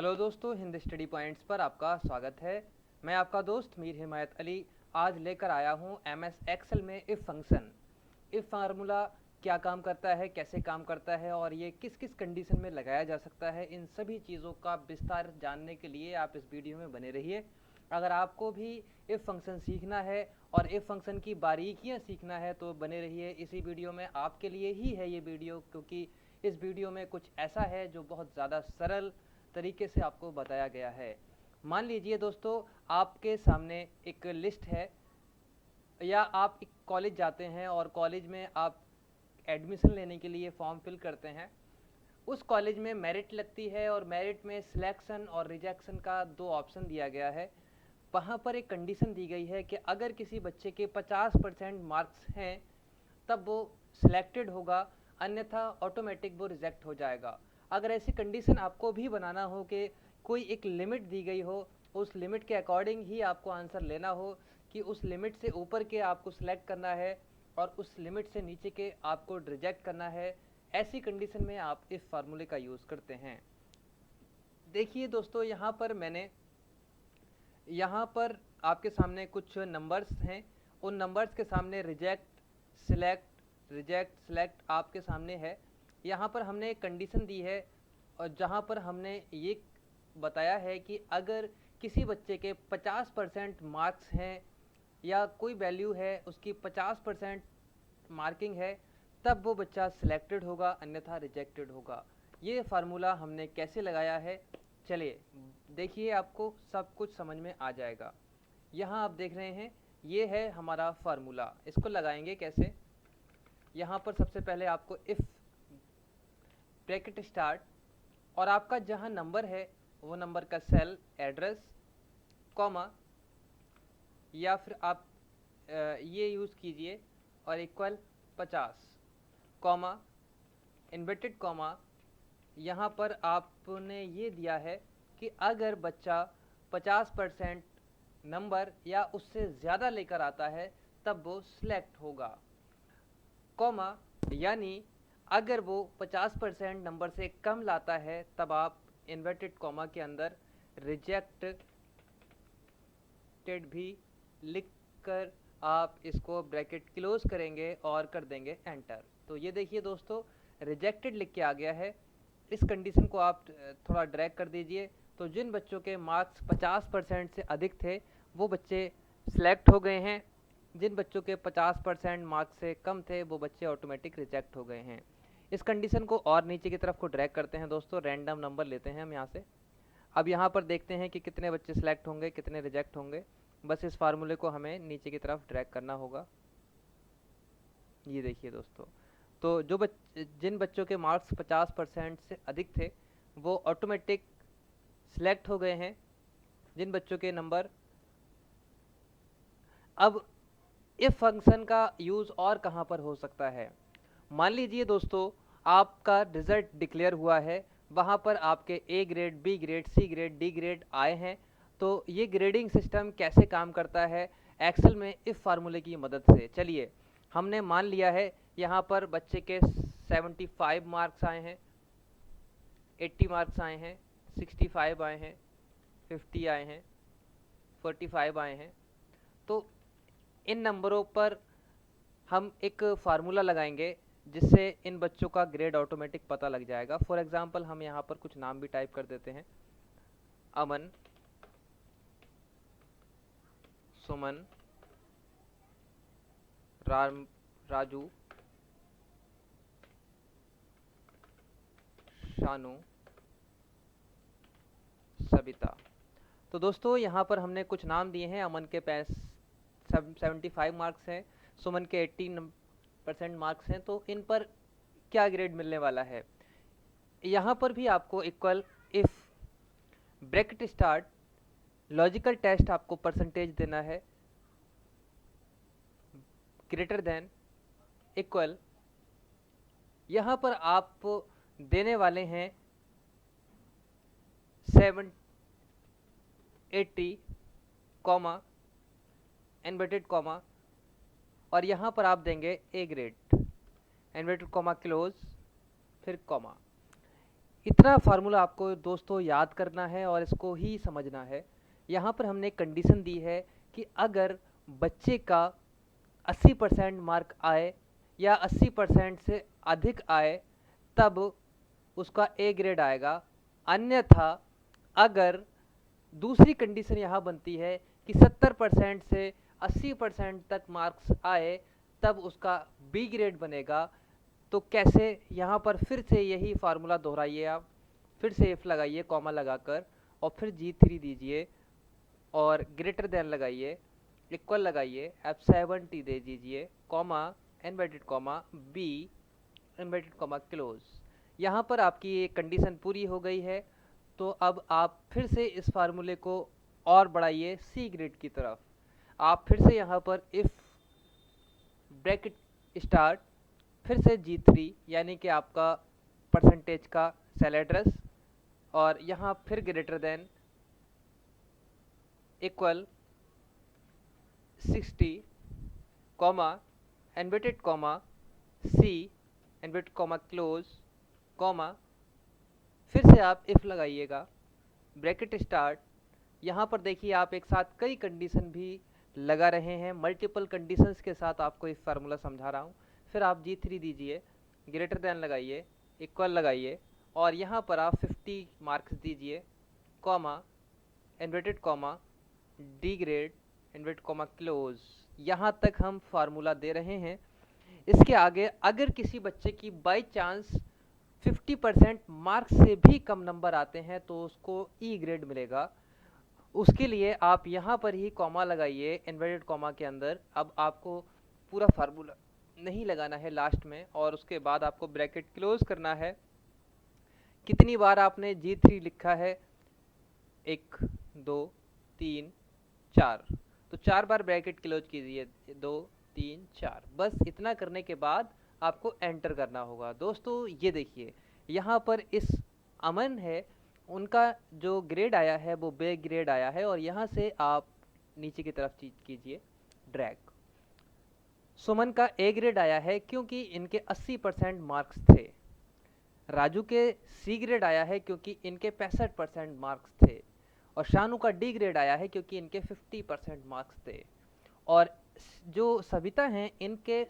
Hello दोस्तों, Hindi study points पर आपका स्वागत है। मैं आपका दोस्त मीर हिमायत अली आज लेकर आया हूं एमएस एक्सेल में इफ़ फंक्शन। इफ़ फार्मूला क्या काम करता है, कैसे काम करता है और ये किस किस कंडीशन में लगाया जा सकता है, इन सभी चीज़ों का विस्तार जानने के लिए आप इस वीडियो में बने रहिए। अगर आपको भी इफ़ फंक्शन सीखना है और इफ़ फंक्शन की बारीकियाँ सीखना है तो बने रहिए। इसी वीडियो में आपके लिए ही है ये वीडियो, क्योंकि इस वीडियो में कुछ ऐसा है जो बहुत ज़्यादा सरल तरीके से आपको बताया गया है। मान लीजिए दोस्तों, आपके सामने एक लिस्ट है, या आप एक कॉलेज जाते हैं और कॉलेज में आप एडमिशन लेने के लिए फॉर्म फिल करते हैं। उस कॉलेज में मेरिट लगती है और मेरिट में सिलेक्शन और रिजेक्शन का दो ऑप्शन दिया गया है। वहाँ पर एक कंडीशन दी गई है कि अगर किसी बच्चे के 50% मार्क्स हैं तब वो सिलेक्टेड होगा, अन्यथा ऑटोमेटिक वो रिजेक्ट हो जाएगा। अगर ऐसी कंडीशन आपको भी बनाना हो कि कोई एक लिमिट दी गई हो, उस लिमिट के अकॉर्डिंग ही आपको आंसर लेना हो कि उस लिमिट से ऊपर के आपको सिलेक्ट करना है और उस लिमिट से नीचे के आपको रिजेक्ट करना है, ऐसी कंडीशन में आप इस फार्मूले का यूज़ करते हैं। देखिए दोस्तों, यहाँ पर आपके सामने कुछ नंबर्स हैं। उन नंबर्स के सामने रिजेक्ट सिलेक्ट आपके सामने है। यहाँ पर हमने एक कंडीशन दी है और जहाँ पर हमने ये बताया है कि अगर किसी बच्चे के 50% मार्क्स हैं या कोई वैल्यू है उसकी 50% मार्किंग है, तब वो बच्चा सिलेक्टेड होगा, अन्यथा रिजेक्टेड होगा। ये फार्मूला हमने कैसे लगाया है, चलिए देखिए, आपको सब कुछ समझ में आ जाएगा। यहाँ आप देख रहे हैं, ये है हमारा फार्मूला। इसको लगाएंगे कैसे? यहाँ पर सबसे पहले आपको इफ़ ब्रैकेट स्टार्ट और आपका जहाँ नंबर है वो नंबर का सेल एड्रेस, कॉमा, या फिर आप ये यूज़ कीजिए और इक्वल 50, कॉमा, इन्वर्टेड कॉमा। यहाँ पर आपने ये दिया है कि अगर बच्चा 50% नंबर या उससे ज़्यादा लेकर आता है तब वो सिलेक्ट होगा, कॉमा, यानी अगर वो 50% नंबर से कम लाता है तब आप इन्वर्टेड कॉमा के अंदर रिजेक्टेड भी लिख कर आप इसको ब्रैकेट क्लोज करेंगे और कर देंगे एंटर। तो ये देखिए दोस्तों, रिजेक्टेड लिख के आ गया है। इस कंडीशन को आप थोड़ा ड्रैग कर दीजिए, तो जिन बच्चों के मार्क्स 50% से अधिक थे वो बच्चे सिलेक्ट हो गए हैं, जिन बच्चों के 50% मार्क्स से कम थे वो बच्चे ऑटोमेटिक रिजेक्ट हो गए हैं। इस कंडीशन को और नीचे की तरफ को ड्रैग करते हैं दोस्तों, रैंडम नंबर लेते हैं हम यहाँ से। अब यहाँ पर देखते हैं कि कितने बच्चे सिलेक्ट होंगे, कितने रिजेक्ट होंगे। बस इस फार्मूले को हमें नीचे की तरफ ड्रैग करना होगा। ये देखिए दोस्तों, तो जिन बच्चों के मार्क्स 50% से अधिक थे वो ऑटोमेटिक सिलेक्ट हो गए हैं। जिन बच्चों के नंबर, अब इफ फंक्शन का यूज़ और कहाँ पर हो सकता है? मान लीजिए दोस्तों, आपका रिजल्ट डिक्लेयर हुआ है, वहाँ पर आपके A grade, B grade, C grade, D grade आए हैं। तो ये ग्रेडिंग सिस्टम कैसे काम करता है एक्सेल में इफ फार्मूले की मदद से? चलिए, हमने मान लिया है यहाँ पर बच्चे के 75 मार्क्स आए हैं, 80 मार्क्स आए हैं, 65 आए हैं, 50 आए हैं, 45 आए हैं। तो इन नंबरों पर हम एक फार्मूला लगाएंगे जिससे इन बच्चों का ग्रेड ऑटोमेटिक पता लग जाएगा। फॉर एग्जांपल हम यहाँ पर कुछ नाम भी टाइप कर देते हैं, अमन, सुमन, राजू, शानू, सविता। तो दोस्तों यहाँ पर हमने कुछ नाम दिए हैं। अमन के 75 मार्क्स हैं, सुमन के 80% मार्क्स हैं, तो इन पर क्या ग्रेड मिलने वाला है? यहाँ पर भी आपको equal if bracket start, logical test आपको परसेंटेज देना है, ग्रेटर देन, इक्वल, यहाँ पर आप देने वाले हैं 780, कॉमा, इन्वर्टेड कॉमा, और यहाँ पर आप देंगे A grade, inverted comma close, फिर कॉमा। इतना फार्मूला आपको दोस्तों याद करना है और इसको ही समझना है। यहाँ पर हमने कंडीशन दी है कि अगर बच्चे का 80% मार्क आए या 80% से अधिक आए तब उसका ए ग्रेड आएगा। अन्यथा अगर दूसरी कंडीशन यहाँ बनती है कि 70% से 80% तक मार्क्स आए तब उसका बी ग्रेड बनेगा। तो कैसे, यहाँ पर फिर से यही फार्मूला दोहराइए आप, फिर से इफ लगाइए कॉमा लगाकर और फिर G3 दीजिए और ग्रेटर देन लगाइए, इक्वल लगाइए, F70 दे दीजिए, comma inverted comma B inverted comma close. यहाँ पर आपकी ये कंडीशन पूरी हो गई है। तो अब आप फिर से इस फार्मूले को और बढ़ाइए सी ग्रेड की तरफ। आप फिर से यहाँ पर इफ ब्रैकेट स्टार्ट, फिर से G3 यानी कि आपका परसेंटेज का सेल एड्रेस और यहाँ फिर greater than equal 60 comma inverted comma C inverted comma close comma फिर से आप इफ लगाइएगा, ब्रैकेट स्टार्ट। यहाँ पर देखिए आप एक साथ कई कंडीशन भी लगा रहे हैं, मल्टीपल कंडीशंस के साथ आपको इफ फार्मूला समझा रहा हूँ। फिर आप G3 दीजिए, ग्रेटर देन लगाइए, इक्वल लगाइए और यहाँ पर आप 50 मार्क्स दीजिए, comma inverted comma D grade inverted comma close. यहाँ तक हम फार्मूला दे रहे हैं। इसके आगे अगर किसी बच्चे की बाई चांस 50% मार्क्स से भी कम नंबर आते हैं तो उसको ई ग्रेड मिलेगा। उसके लिए आप यहाँ पर ही कॉमा लगाइए इन्वर्टेड कॉमा के अंदर। अब आपको पूरा फार्मूला नहीं लगाना है लास्ट में और उसके बाद आपको ब्रैकेट क्लोज करना है। कितनी बार आपने G3 लिखा है? 1 2 3 4, तो 4 बार ब्रैकेट क्लोज कीजिए, 2 3 4। बस इतना करने के बाद आपको एंटर करना होगा। दोस्तों ये देखिए यहाँ पर इस अमन है, उनका जो ग्रेड आया है वो बे ग्रेड आया है और यहाँ से आप नीचे की तरफ कीजिए ड्रैग। सुमन का ए ग्रेड आया है क्योंकि इनके 80% मार्क्स थे। राजू के सी ग्रेड आया है क्योंकि इनके 65% मार्क्स थे। और शानू का डी ग्रेड आया है क्योंकि इनके 50% मार्क्स थे। और जो सविता हैं इनके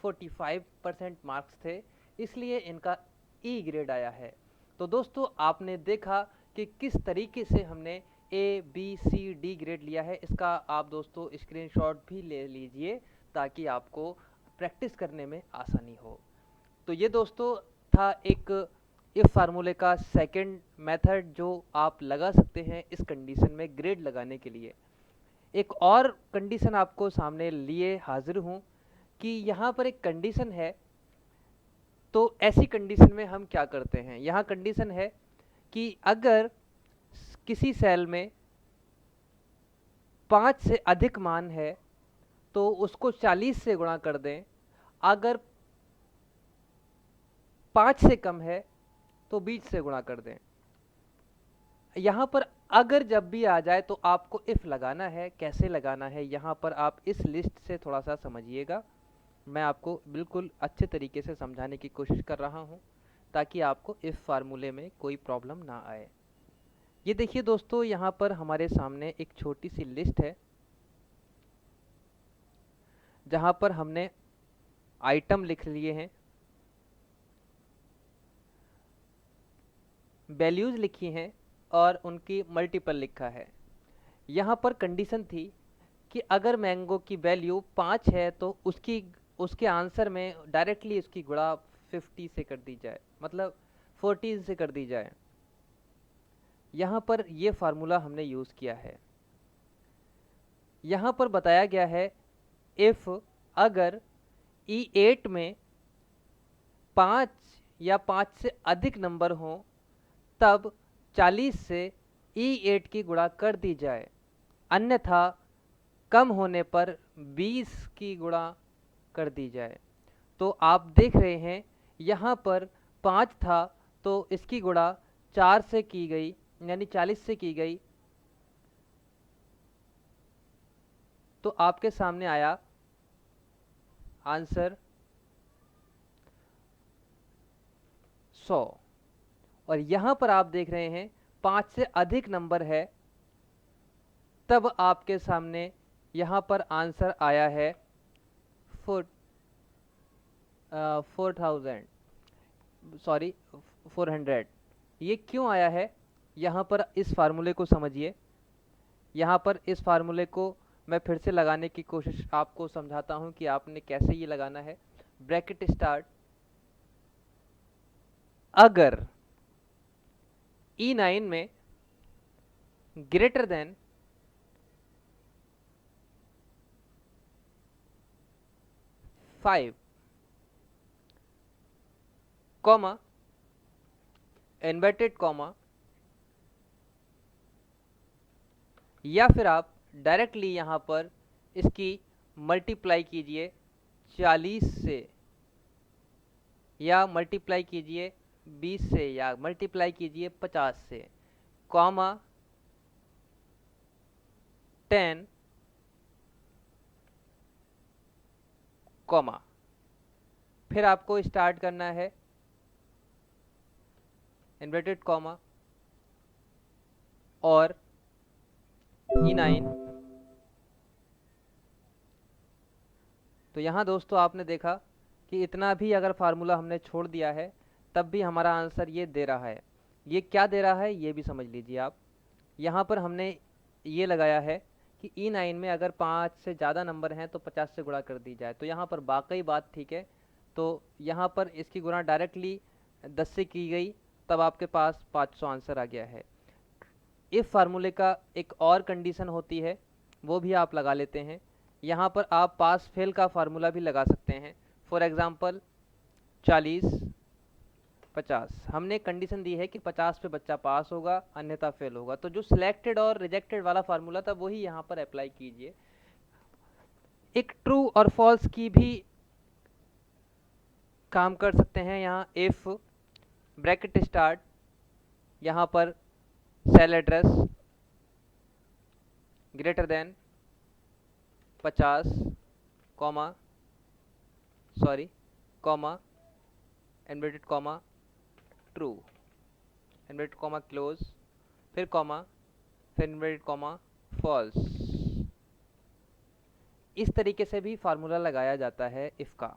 45% मार्क्स थे, इसलिए इनका ई ग्रेड आया है। तो दोस्तों आपने देखा कि किस तरीके से हमने A B C D grade लिया है। इसका आप दोस्तों स्क्रीनशॉट भी ले लीजिए ताकि आपको प्रैक्टिस करने में आसानी हो। तो ये दोस्तों था एक इफ फार्मूले का सेकंड मेथड जो आप लगा सकते हैं इस कंडीशन में ग्रेड लगाने के लिए। एक और कंडीशन आपको सामने लिए हाजिर हूँ कि यहाँ पर एक कंडीशन है। तो ऐसी कंडीशन में हम क्या करते हैं, यहाँ कंडीशन है कि अगर किसी सेल में 5 से अधिक मान है तो उसको 40 से गुणा कर दें। अगर 5 से कम है तो 20 से गुणा कर दें। यहाँ पर अगर जब भी आ जाए तो आपको इफ लगाना है। कैसे लगाना है यहाँ पर आप इस लिस्ट से थोड़ा सा समझिएगा। मैं आपको बिल्कुल अच्छे तरीके से समझाने की कोशिश कर रहा हूँ ताकि आपको इफ फार्मूले में कोई प्रॉब्लम ना आए। ये देखिए दोस्तों यहाँ पर हमारे सामने एक छोटी सी लिस्ट है जहाँ पर हमने आइटम लिख लिए हैं, वैल्यूज़ लिखी हैं और उनकी मल्टीपल लिखा है। यहाँ पर कंडीशन थी कि अगर मैंगो की वैल्यू 5 है तो उसके आंसर में डायरेक्टली उसकी गुणा 50 से कर दी जाए, मतलब 14 से कर दी जाए। यहाँ पर ये फार्मूला हमने यूज़ किया है। यहाँ पर बताया गया है इफ़ अगर E8 में 5 या 5 से अधिक नंबर हों तब 40 से E8 की गुणा कर दी जाए, अन्यथा कम होने पर 20 की गुणा कर दी जाए। तो आप देख रहे हैं यहाँ पर 5 था तो इसकी गुणा 4 से की गई, यानी 40 से की गई। तो आपके सामने आया आंसर 100। और यहाँ पर आप देख रहे हैं 5 से अधिक नंबर है, तब आपके सामने यहाँ पर आंसर आया है 4000, सॉरी 400। ये क्यों आया है, यहाँ पर इस फार्मूले को समझिए। यहाँ पर इस फार्मूले को मैं फिर से लगाने की कोशिश आपको समझाता हूँ कि आपने कैसे ये लगाना है। ब्रैकेट स्टार्ट, अगर E9 में greater than 5 comma inverted comma, या फिर आप डायरेक्टली यहाँ पर इसकी मल्टीप्लाई कीजिए 40 से, या मल्टीप्लाई कीजिए 20 से, या मल्टीप्लाई कीजिए 50 से, कॉमा 10 कॉमा, फिर आपको स्टार्ट करना है इन्वर्टेड कॉमा और E9। तो यहाँ दोस्तों आपने देखा कि इतना भी अगर फार्मूला हमने छोड़ दिया है तब भी हमारा आंसर ये दे रहा है। ये क्या दे रहा है ये भी समझ लीजिए आप। यहाँ पर हमने ये लगाया है कि E9 में अगर 5 से ज़्यादा नंबर हैं तो 50 से गुणा कर दी जाए। तो यहाँ पर वाकई बात ठीक है। तो यहाँ पर इसकी गुणा डायरेक्टली 10 से की गई, तब आपके पास 500 आंसर आ गया है। इस फार्मूले का एक और कंडीशन होती है, वो भी आप लगा लेते हैं। यहाँ पर आप पास फेल का फार्मूला भी लगा सकते हैं। फॉर एग्ज़ाम्पल 40 50, हमने कंडीशन दी है कि 50 पे बच्चा पास होगा अन्यथा फेल होगा। तो जो सिलेक्टेड और रिजेक्टेड वाला फार्मूला था वही यहाँ पर अप्लाई कीजिए। एक ट्रू और फॉल्स की भी काम कर सकते हैं। यहाँ इफ ब्रैकेट स्टार्ट, यहाँ पर cell address greater than 50 comma inverted comma true, inverted comma close, फिर कॉमा, फिर इन्वर्टेड कॉमा फॉल्स। इस तरीके से भी फार्मूला लगाया जाता है इफ का।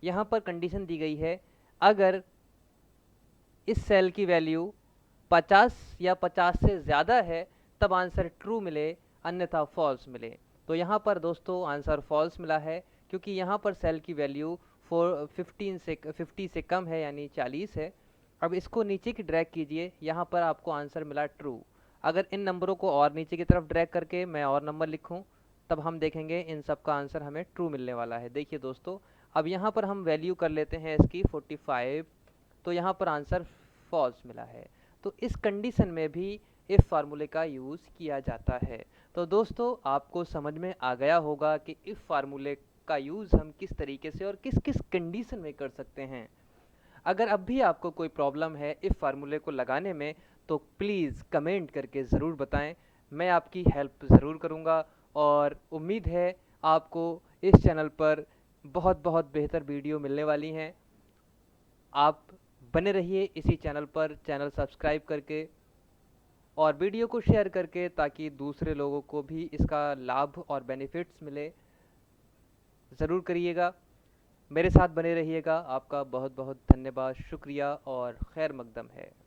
यहाँ पर कंडीशन दी गई है, अगर इस सेल की वैल्यू 50 या 50 से ज़्यादा है तब आंसर ट्रू मिले अन्यथा फॉल्स मिले। तो यहाँ पर दोस्तों आंसर फॉल्स मिला है, क्योंकि यहाँ पर सेल की वैल्यू 50 से कम है, यानी 40 है। अब इसको नीचे की ड्रैग कीजिए, यहाँ पर आपको आंसर मिला ट्रू। अगर इन नंबरों को और नीचे की तरफ ड्रैग करके मैं और नंबर लिखूँ तब हम देखेंगे इन सब का आंसर हमें ट्रू मिलने वाला है। देखिए दोस्तों, अब यहाँ पर हम वैल्यू कर लेते हैं इसकी 45, तो यहाँ पर आंसर फॉल्स मिला है। तो इस कंडीशन में भी इफ फार्मूले का यूज़ किया जाता है। तो दोस्तों आपको समझ में आ गया होगा कि इफ फार्मूले का यूज़ हम किस तरीके से और किस किस कंडीशन में कर सकते हैं। अगर अब भी आपको कोई प्रॉब्लम है इफ फार्मूले को लगाने में तो प्लीज़ कमेंट करके ज़रूर बताएं, मैं आपकी हेल्प ज़रूर करूंगा। और उम्मीद है आपको इस चैनल पर बहुत बहुत बेहतर वीडियो मिलने वाली हैं। आप बने रहिए इसी चैनल पर, चैनल सब्सक्राइब करके और वीडियो को शेयर करके, ताकि दूसरे लोगों को भी इसका लाभ और बेनिफिट्स मिले। ज़रूर करिएगा, मेरे साथ बने रहिएगा। आपका बहुत बहुत धन्यवाद, शुक्रिया और खैर मकदम है।